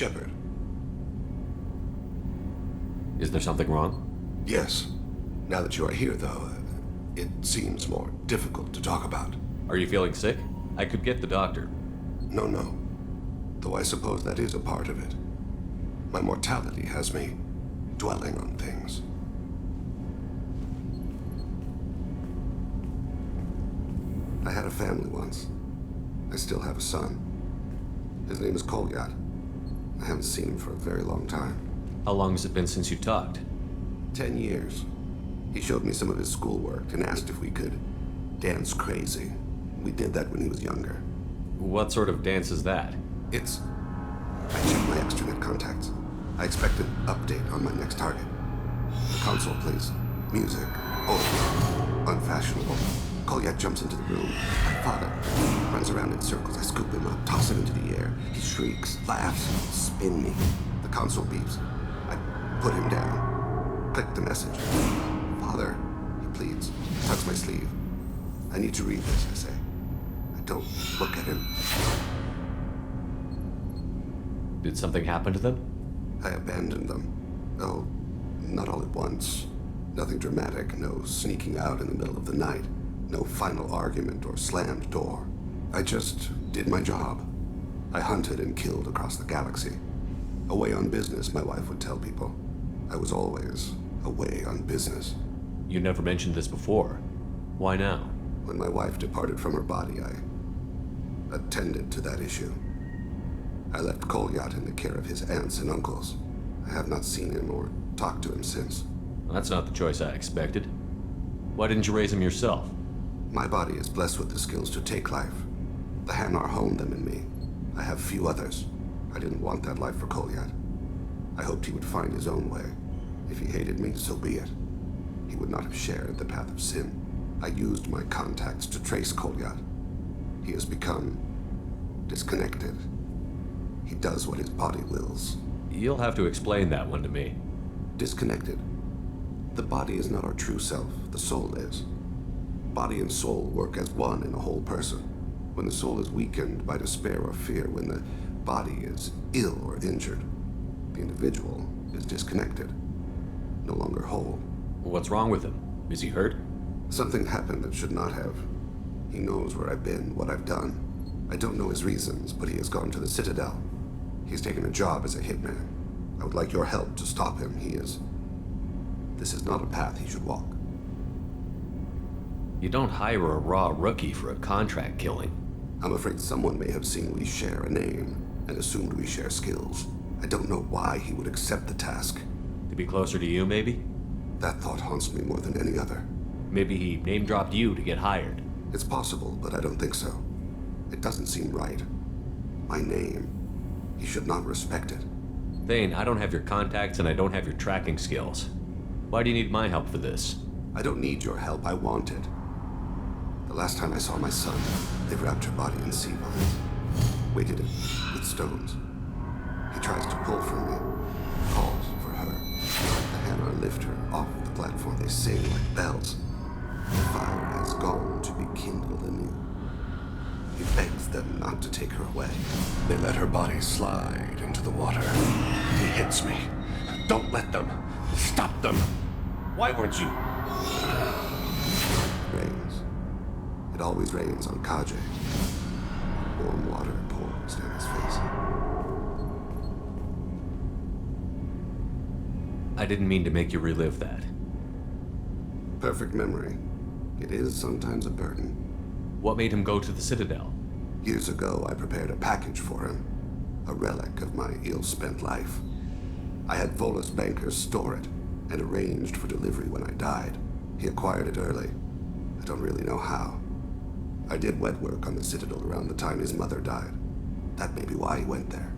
Shepard. Is there something wrong? Yes. Now that you are here, though, it seems more difficult to talk about. Are you feeling sick? I could get the doctor. No. Though I suppose that is a part of it. My mortality has me dwelling on things. I had a family once. I still have a son. His name is Kolyat. I haven't seen him for a very long time. How long has it been since you talked? 10 years. He showed me some of his schoolwork and asked if we could dance crazy. We did that when he was younger. What sort of dance is that? I checked my extranet contacts. I expect an update on my next target. The console plays music. Oh, unfashionable. Kolyat jumps into the room. My father runs around in circles. I scoop him up, toss him into the air. He shrieks, laughs, spin me. The console beeps. I put him down. Click the message. Father, he pleads. Tucks my sleeve. I need to read this, I say. I don't look at him. Did something happen to them? I abandoned them. Oh, not all at once. Nothing dramatic, no sneaking out in the middle of the night, no final argument or slammed door. I just did my job. I hunted and killed across the galaxy. Away on business, my wife would tell people. I was always away on business. You never mentioned this before. Why now? When my wife departed from her body, I attended to that issue. I left Kolyat in the care of his aunts and uncles. I have not seen him or talked to him since. Well, that's not the choice I expected. Why didn't you raise him yourself? My body is blessed with the skills to take life. The Hanar honed them in me. I have few others. I didn't want that life for Kolyat. I hoped he would find his own way. If he hated me, so be it. He would not have shared the path of sin. I used my contacts to trace Kolyat. He has become disconnected. He does what his body wills. You'll have to explain that one to me. Disconnected. The body is not our true self, the soul is. Body and soul work as one in a whole person. When the soul is weakened by despair or fear, when the body is ill or injured, the individual is disconnected, no longer whole. What's wrong with him? Is he hurt? Something happened that should not have. He knows where I've been, what I've done. I don't know his reasons, but he has gone to the Citadel. He's taken a job as a hitman. I would like your help to stop him. This is not a path he should walk. You don't hire a raw rookie for a contract killing. I'm afraid someone may have seen we share a name and assumed we share skills. I don't know why he would accept the task. To be closer to you, maybe? That thought haunts me more than any other. Maybe he name-dropped you to get hired. It's possible, but I don't think so. It doesn't seem right. My name. He should not respect it. Thane, I don't have your contacts and I don't have your tracking skills. Why do you need my help for this? I don't need your help. I want it. The last time I saw my son, they wrapped her body in sea vines, weighted it with stones. He tries to pull from me, calls for her. The Hanar lift her off the platform. They sing like bells. The fire has gone to be kindled anew. He begs them not to take her away. They let her body slide into the water. He hits me. Don't let them. Stop them. Why weren't you? Rains. It always rains on Kaje. Warm water pours down his face. I didn't mean to make you relive that. Perfect memory. It is sometimes a burden. What made him go to the Citadel? Years ago, I prepared a package for him. A relic of my ill-spent life. I had Volus bankers store it and arranged for delivery when I died. He acquired it early. I don't really know how. I did wet work on the Citadel around the time his mother died. That may be why he went there.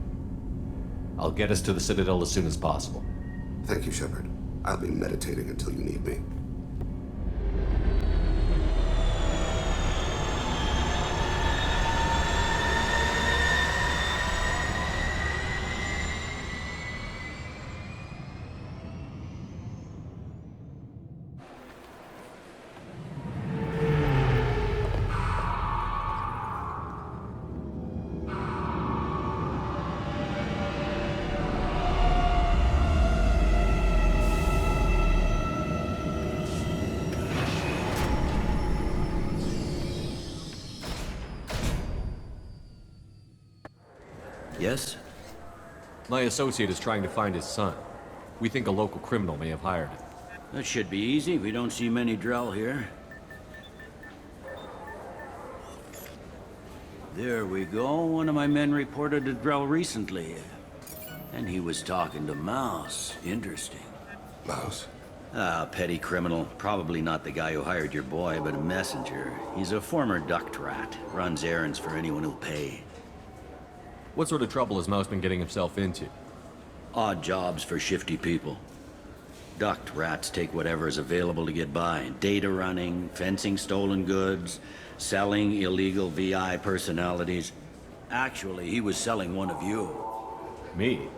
I'll get us to the Citadel as soon as possible. Thank you, Shepard. I'll be meditating until you need me. Yes? My associate is trying to find his son. We think a local criminal may have hired him. That should be easy. We don't see many Drell here. There we go. One of my men reported to Drell recently. And he was talking to Mouse. Interesting. Mouse? Ah, petty criminal. Probably not the guy who hired your boy, but a messenger. He's a former duct rat. Runs errands for anyone who'll pay. What sort of trouble has Mouse been getting himself into? Odd jobs for shifty people. Duct rats take whatever is available to get by. Data running, fencing stolen goods, selling illegal VI personalities. Actually, he was selling one of you. Me?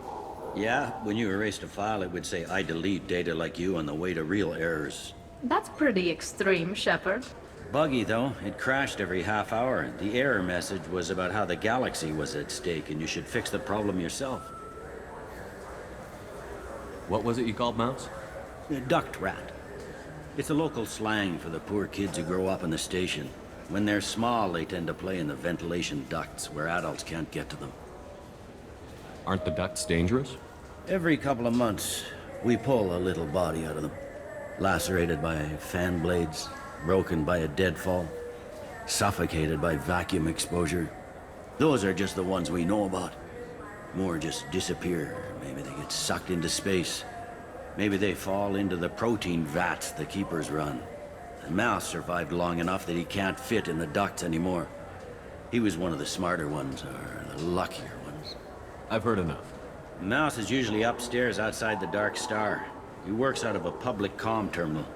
Yeah, when you erased a file, it would say, I delete data like you on the way to real errors. That's pretty extreme, Shepard. Buggy, though. It crashed every half hour. The error message was about how the galaxy was at stake and you should fix the problem yourself. What was it you called Mouse? A duct rat. It's a local slang for the poor kids who grow up in the station. When they're small, they tend to play in the ventilation ducts where adults can't get to them. Aren't the ducts dangerous? Every couple of months, we pull a little body out of them. Lacerated by fan blades, broken by a deadfall, suffocated by vacuum exposure. Those are just the ones we know about. More just disappear. Maybe they get sucked into space. Maybe they fall into the protein vats the keepers run. And Mouse survived long enough that he can't fit in the ducts anymore. He was one of the smarter ones, or the luckier ones. I've heard enough. Mouse is usually upstairs outside the Dark Star. He works out of a public comm terminal.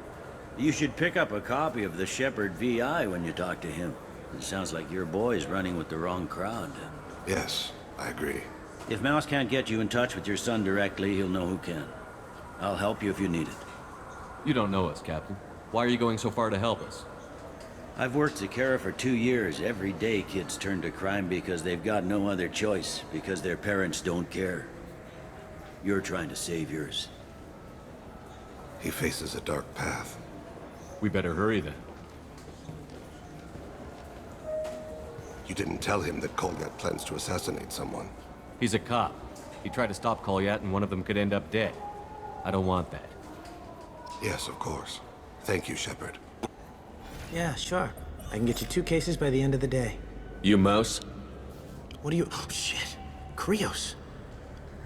You should pick up a copy of the Shepard VI when you talk to him. It sounds like your boy's running with the wrong crowd. Yes, I agree. If Mouse can't get you in touch with your son directly, he'll know who can. I'll help you if you need it. You don't know us, Captain. Why are you going so far to help us? I've worked Zakera for 2 years. Every day kids turn to crime because they've got no other choice, because their parents don't care. You're trying to save yours. He faces a dark path. We better hurry then. You didn't tell him that Kolyat plans to assassinate someone. He's a cop. He tried to stop Kolyat and one of them could end up dead. I don't want that. Yes, of course. Thank you, Shepard. Yeah, sure. I can get you 2 cases by the end of the day. You Mouse? What are you... Oh, shit. Krios.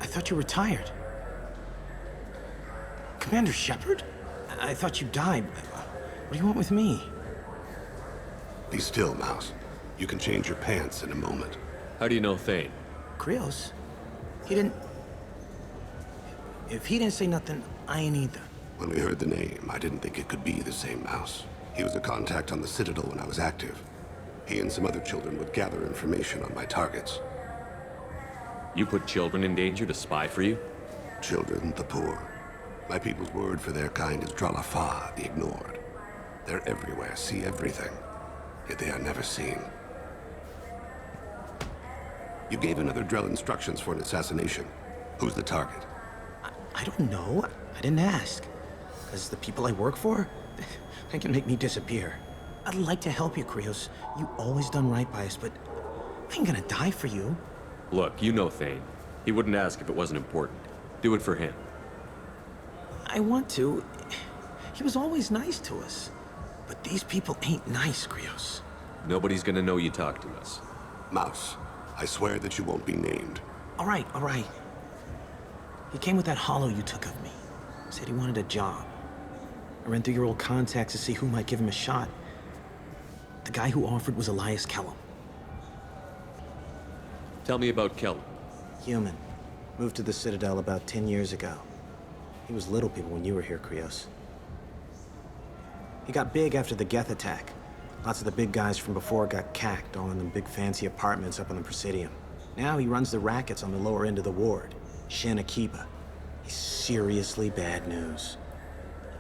I thought you retired. Commander Shepard? I thought you died. What do you want with me? Be still, Mouse. You can change your pants in a moment. How do you know Thane? Krios? He didn't... If he didn't say nothing, I ain't either. When we heard the name, I didn't think it could be the same Mouse. He was a contact on the Citadel when I was active. He and some other children would gather information on my targets. You put children in danger to spy for you? Children, the poor. My people's word for their kind is Dralafa, the ignored. They're everywhere, see everything. Yet they are never seen. You gave another Drell instructions for an assassination. Who's the target? I don't know. I didn't ask. Because the people I work for, they can make me disappear. I'd like to help you, Krios. You always done right by us, but I ain't gonna die for you. Look, you know Thane. He wouldn't ask if it wasn't important. Do it for him. I want to. He was always nice to us. But these people ain't nice, Krios. Nobody's gonna know you talked to us. Mouse, I swear that you won't be named. All right, all right. He came with that hollow you took of me. Said he wanted a job. I ran through your old contacts to see who might give him a shot. The guy who offered was Elias Kellum. Tell me about Kellum. Human. Moved to the Citadel about 10 years ago. He was little people when you were here, Krios. He got big after the Geth attack. Lots of the big guys from before got cacked, all in them big fancy apartments up on the Presidium. Now he runs the rackets on the lower end of the ward, Shin Akiba. He's seriously bad news.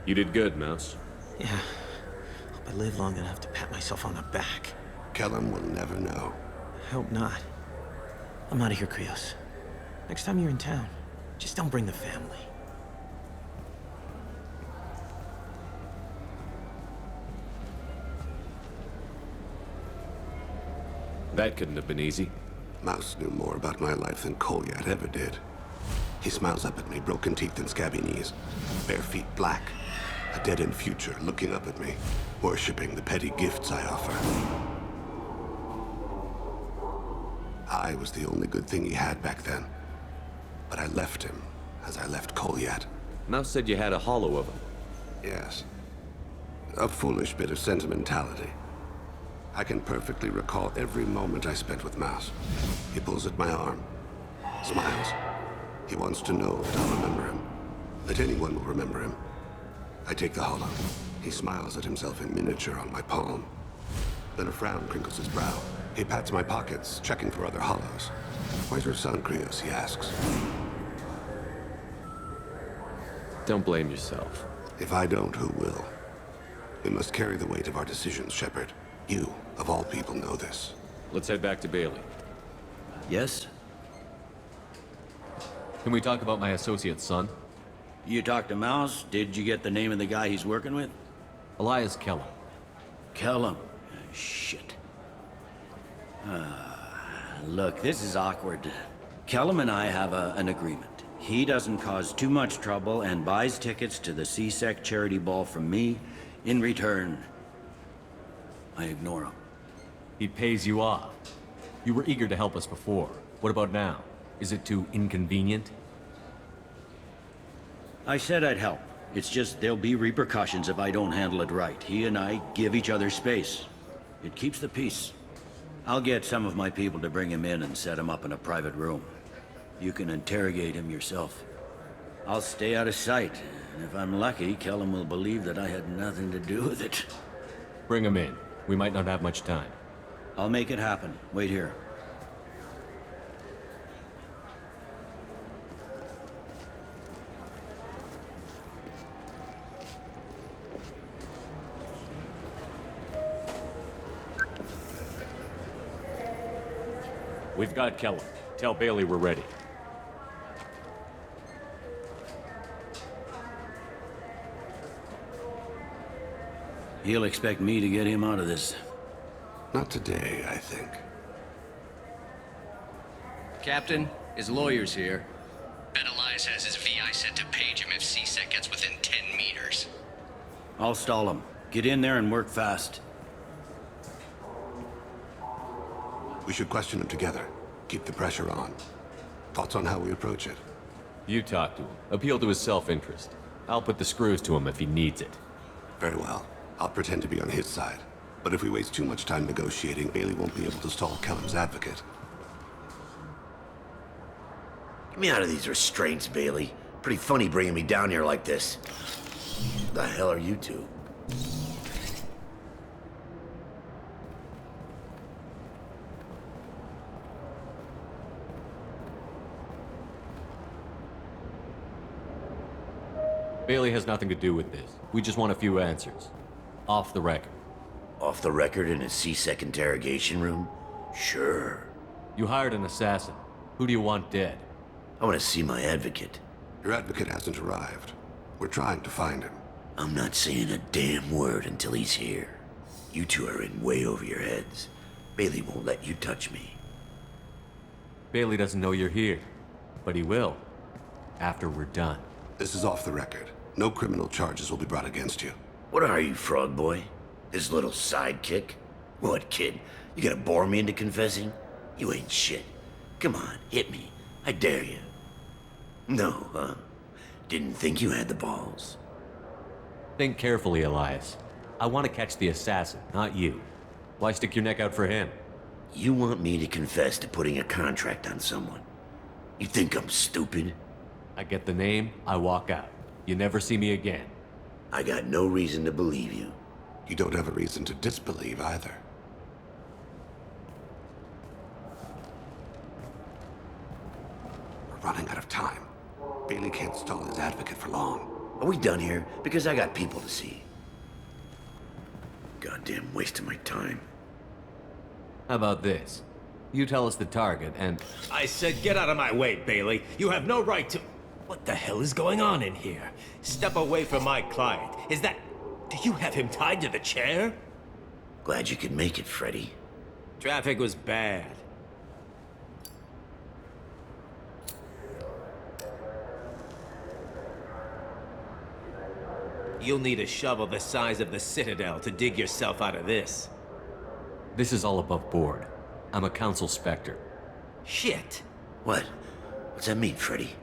You did good, Mouse. Yeah. Hope I live long enough to pat myself on the back. Kellum will never know. Hope not. I'm out of here, Krios. Next time you're in town, just don't bring the family. That couldn't have been easy. Mouse knew more about my life than Kolyat ever did. He smiles up at me, broken teeth and scabby knees, bare feet black, a dead-end future looking up at me, worshipping the petty gifts I offer. I was the only good thing he had back then, but I left him as I left Kolyat. Mouse said you had a hollow of him. Yes. A foolish bit of sentimentality. I can perfectly recall every moment I spent with Mouse. He pulls at my arm, smiles. He wants to know that I'll remember him, that anyone will remember him. I take the hollow. He smiles at himself in miniature on my palm. Then a frown crinkles his brow. He pats my pockets, checking for other hollows. Where's your son, Krios? He asks. Don't blame yourself. If I don't, who will? We must carry the weight of our decisions, Shepard. You, of all people, know this. Let's head back to Bailey. Yes? Can we talk about my associate's son? You talked to Mouse? Did you get the name of the guy he's working with? Elias Kellum. Kellum. Shit. Look, this is awkward. Kellum and I have an agreement. He doesn't cause too much trouble and buys tickets to the C-Sec charity ball from me. In return, I ignore him. He pays you off. You were eager to help us before. What about now? Is it too inconvenient? I said I'd help. It's just there'll be repercussions if I don't handle it right. He and I give each other space. It keeps the peace. I'll get some of my people to bring him in and set him up in a private room. You can interrogate him yourself. I'll stay out of sight, and if I'm lucky, Kellum will believe that I had nothing to do with it. Bring him in. We might not have much time. I'll make it happen. Wait here. We've got Kellum. Tell Bailey we're ready. He'll expect me to get him out of this. Not today, I think. Captain, his lawyer's here. Bet Elias has his VI set to page him if C-Sec gets within 10 meters. I'll stall him. Get in there and work fast. We should question him together. Keep the pressure on. Thoughts on how we approach it? You talk to him. Appeal to his self-interest. I'll put the screws to him if he needs it. Very well. I'll pretend to be on his side. But if we waste too much time negotiating, Bailey won't be able to stall Kellum's advocate. Get me out of these restraints, Bailey. Pretty funny bringing me down here like this. The hell are you two? Bailey has nothing to do with this. We just want a few answers. Off the record. Off the record in a C-Sec interrogation room? Sure. You hired an assassin. Who do you want dead? I want to see my advocate. Your advocate hasn't arrived. We're trying to find him. I'm not saying a damn word until he's here. You two are in way over your heads. Bailey won't let you touch me. Bailey doesn't know you're here. But he will. After we're done. This is off the record. No criminal charges will be brought against you. What are you, frog boy? His little sidekick? What, kid? You gonna bore me into confessing? You ain't shit. Come on, hit me. I dare you. No, huh? Didn't think you had the balls. Think carefully, Elias. I want to catch the assassin, not you. Why stick your neck out for him? You want me to confess to putting a contract on someone? You think I'm stupid? I get the name, I walk out. You never see me again. I got no reason to believe you. You don't have a reason to disbelieve either. We're running out of time. Bailey can't stall his advocate for long. Are we done here? Because I got people to see. Goddamn waste of my time. How about this? You tell us the target, and I said get out of my way, Bailey. You have no right to... What the hell is going on in here? Step away from my client. Is that... Do you have him tied to the chair? Glad you could make it, Freddy. Traffic was bad. You'll need a shovel the size of the Citadel to dig yourself out of this. This is all above board. I'm a council specter. Shit! What? What's that mean, Freddy?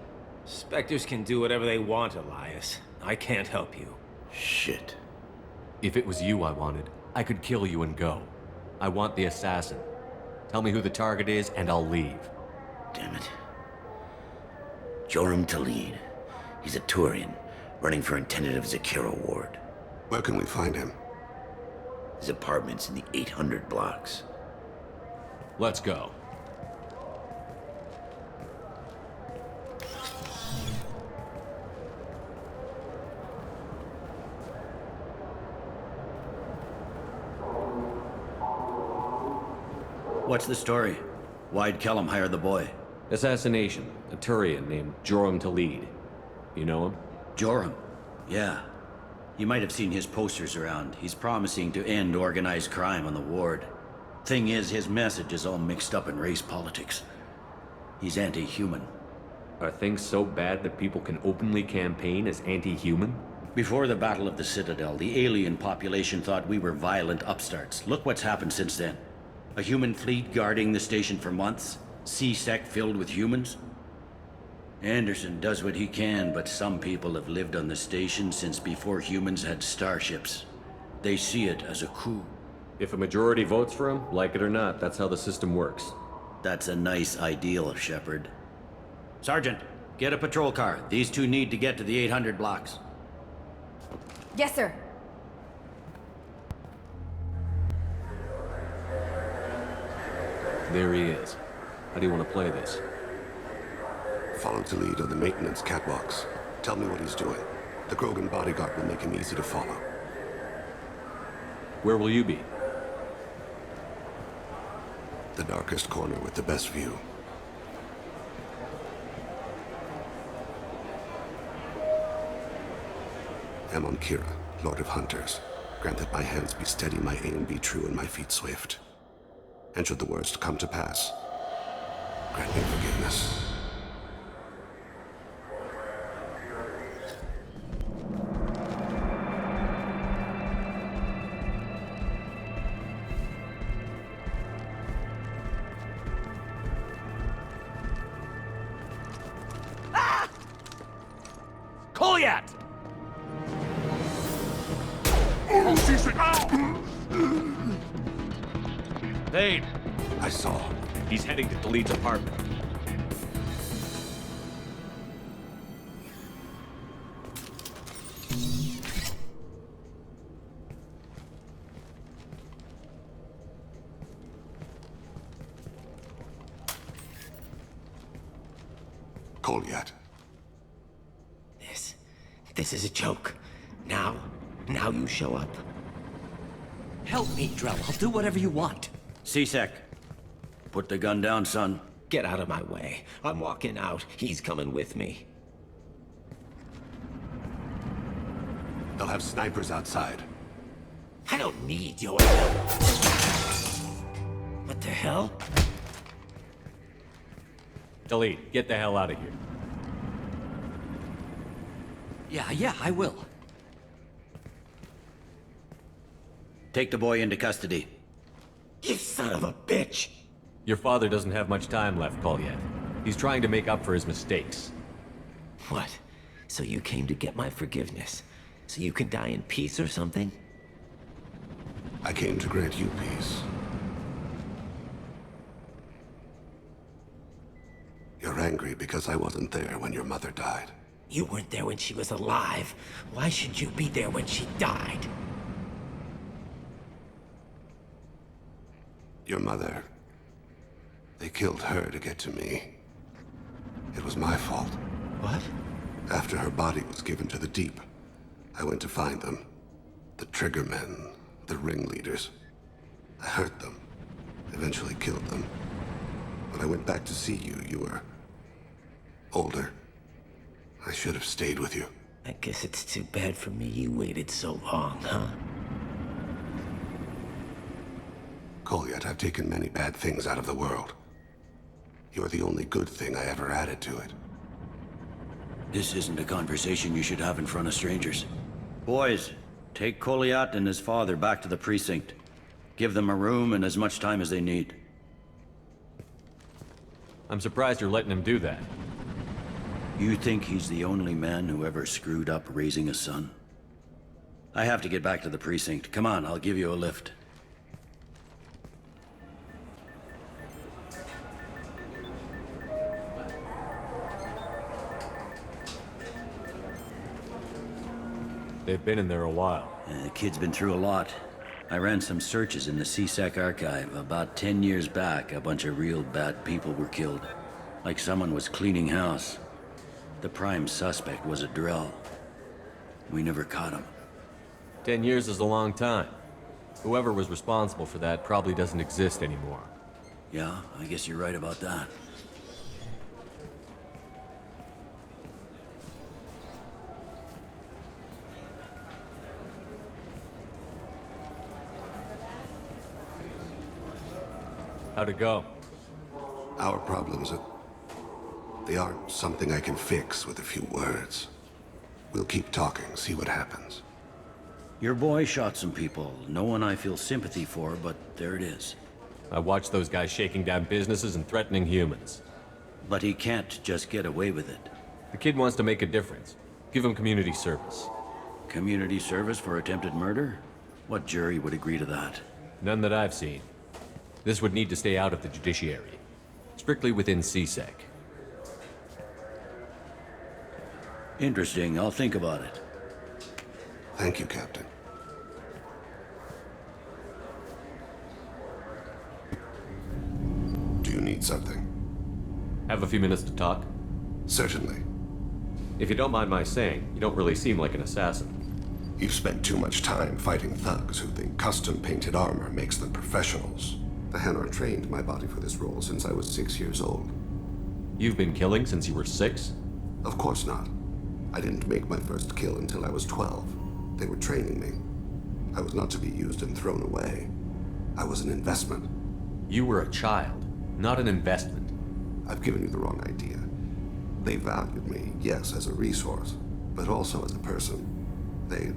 Spectres can do whatever they want, Elias. I can't help you. Shit. If it was you I wanted, I could kill you and go. I want the assassin. Tell me who the target is, and I'll leave. Damn it. Joram Talid. He's a Turian, running for intendant of Zakira Ward. Where can we find him? His apartment's in the 800 blocks. Let's go. What's the story? Why'd Kellum hire the boy? Assassination. A Turian named Joram Talid. You know him? Joram? Yeah. You might have seen his posters around. He's promising to end organized crime on the ward. Thing is, his message is all mixed up in race politics. He's anti-human. Are things so bad that people can openly campaign as anti-human? Before the Battle of the Citadel, the alien population thought we were violent upstarts. Look what's happened since then. A human fleet guarding the station for months. C-Sec filled with humans. Anderson does what he can, but some people have lived on the station since before humans had starships. They see it as a coup. If a majority votes for him, like it or not, that's how the system works. That's a nice ideal, Shepard. Sergeant, get a patrol car. These two need to get to the 800 blocks. Yes, sir. There he is. How do you want to play this? Follow Talid on the maintenance catwalks. Tell me what he's doing. The Krogan bodyguard will make him easy to follow. Where will you be? The darkest corner with the best view. Amon Kira, Lord of Hunters. Grant that my hands be steady, my aim be true, and my feet swift. And should the worst come to pass, grant me forgiveness. Kolyat! Thane! I saw. He's heading to Talid's apartment. Kolyat. This is a joke. Now you show up. Help me, Drell. I'll do whatever you want. C-Sec, put the gun down, son. Get out of my way. I'm walking out. He's coming with me. They'll have snipers outside. I don't need your help. What the hell? Talid, get the hell out of here. Yeah, I will. Take the boy into custody. You son of a bitch! Your father doesn't have much time left, Kolyat. He's trying to make up for his mistakes. What? So you came to get my forgiveness? So you can die in peace or something? I came to grant you peace. You're angry because I wasn't there when your mother died. You weren't there when she was alive. Why should you be there when she died? Your mother... They killed her to get to me. It was my fault. What? After her body was given to the Deep, I went to find them. The Triggermen, the ringleaders. I hurt them, eventually killed them. When I went back to see you, you were... older. I should have stayed with you. I guess it's too bad for me you waited so long, huh? Kolyat, I've taken many bad things out of the world. You're the only good thing I ever added to it. This isn't a conversation you should have in front of strangers. Boys, take Koliat and his father back to the precinct. Give them a room and as much time as they need. I'm surprised you're letting him do that. You think he's the only man who ever screwed up raising a son? I have to get back to the precinct. Come on, I'll give you a lift. They've been in there a while. The kid's been through a lot. I ran some searches in the CSEC archive. About 10 years back, a bunch of real bad people were killed. Like someone was cleaning house. The prime suspect was a Drell. We never caught him. 10 years is a long time. Whoever was responsible for that probably doesn't exist anymore. Yeah, I guess you're right about that. How'd it go? Our problems they aren't something I can fix with a few words. We'll keep talking, see what happens. Your boy shot some people. No one I feel sympathy for, but there it is. I watched those guys shaking down businesses and threatening humans. But he can't just get away with it. The kid wants to make a difference. Give him community service. Community service for attempted murder? What jury would agree to that? None that I've seen. This would need to stay out of the judiciary. Strictly within CSEC. Interesting. I'll think about it. Thank you, Captain. Do you need something? Have a few minutes to talk? Certainly. If you don't mind my saying, you don't really seem like an assassin. You've spent too much time fighting thugs who think custom-painted armor makes them professionals. The Hanar trained my body for this role since I was 6 years old. You've been killing since you were 6? Of course not. I didn't make my first kill until I was 12. They were training me. I was not to be used and thrown away. I was an investment. You were a child, not an investment. I've given you the wrong idea. They valued me, yes, as a resource, but also as a person. They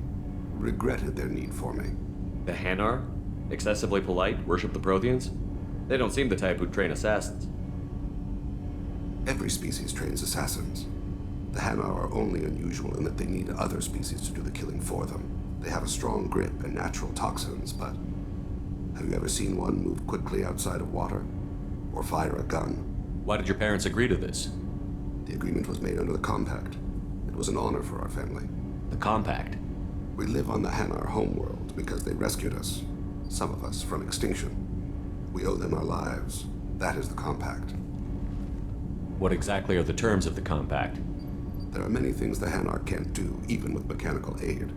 regretted their need for me. The Hanar? Excessively polite, worship the Protheans? They don't seem the type who'd train assassins. Every species trains assassins. The Hanar are only unusual in that they need other species to do the killing for them. They have a strong grip and natural toxins, but have you ever seen one move quickly outside of water? Or fire a gun? Why did your parents agree to this? The agreement was made under the Compact. It was an honor for our family. The Compact? We live on the Hanar homeworld because they rescued us. Some of us from extinction. We owe them our lives. That is the Compact. What exactly are the terms of the Compact? There are many things the Hanar can't do, even with mechanical aid.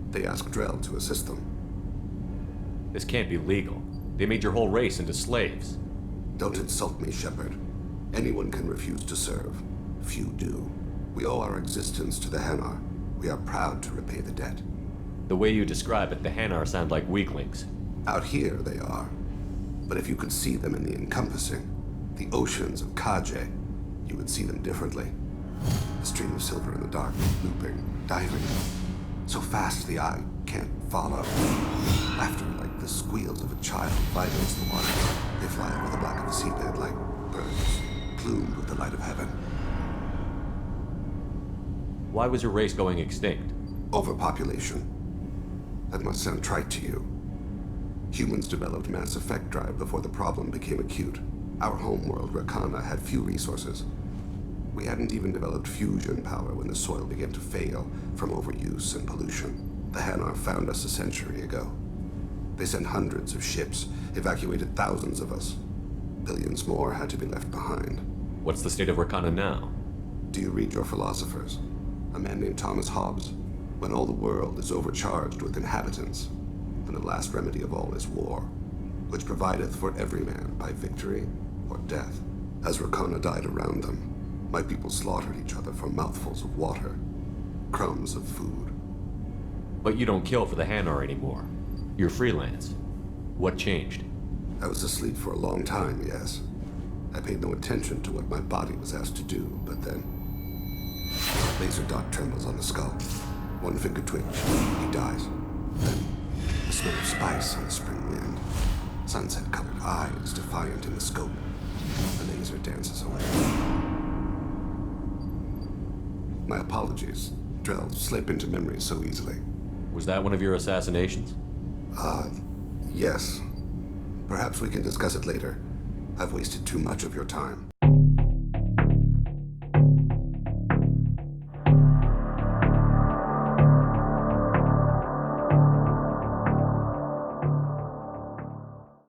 They ask Drell to assist them. This can't be legal. They made your whole race into slaves. Don't insult me, Shepard. Anyone can refuse to serve. Few do. We owe our existence to the Hanar. We are proud to repay the debt. The way you describe it, the Hanar sound like weaklings. Out here, they are. But if you could see them in the encompassing, the oceans of Kaje, you would see them differently. A stream of silver in the dark, looping, diving. So fast the eye can't follow. Laughter like the squeals of a child vibrates the water. They fly over the black of the seabed like birds, plumed with the light of heaven. Why was your race going extinct? Overpopulation. That must sound trite to you. Humans developed mass effect drive before the problem became acute. Our homeworld, Rakana, had few resources. We hadn't even developed fusion power when the soil began to fail from overuse and pollution. The Hanar found us a century ago. They sent hundreds of ships, evacuated thousands of us. Billions more had to be left behind. What's the state of Rakana now? Do you read your philosophers? A man named Thomas Hobbes. When all the world is overcharged with inhabitants, then the last remedy of all is war, which provideth for every man by victory or death. As Rakana died around them, my people slaughtered each other for mouthfuls of water, crumbs of food. But you don't kill for the Hanar anymore. You're freelance. What changed? I was asleep for a long time, yes. I paid no attention to what my body was asked to do, but then... a laser dot trembles on the skull. One finger twitch, he dies. Then, the smell of spice on the spring wind. Sunset-colored eyes defiant in the scope. The laser dances away. My apologies. Drell slip into memory so easily. Was that one of your assassinations? Yes. Perhaps we can discuss it later. I've wasted too much of your time.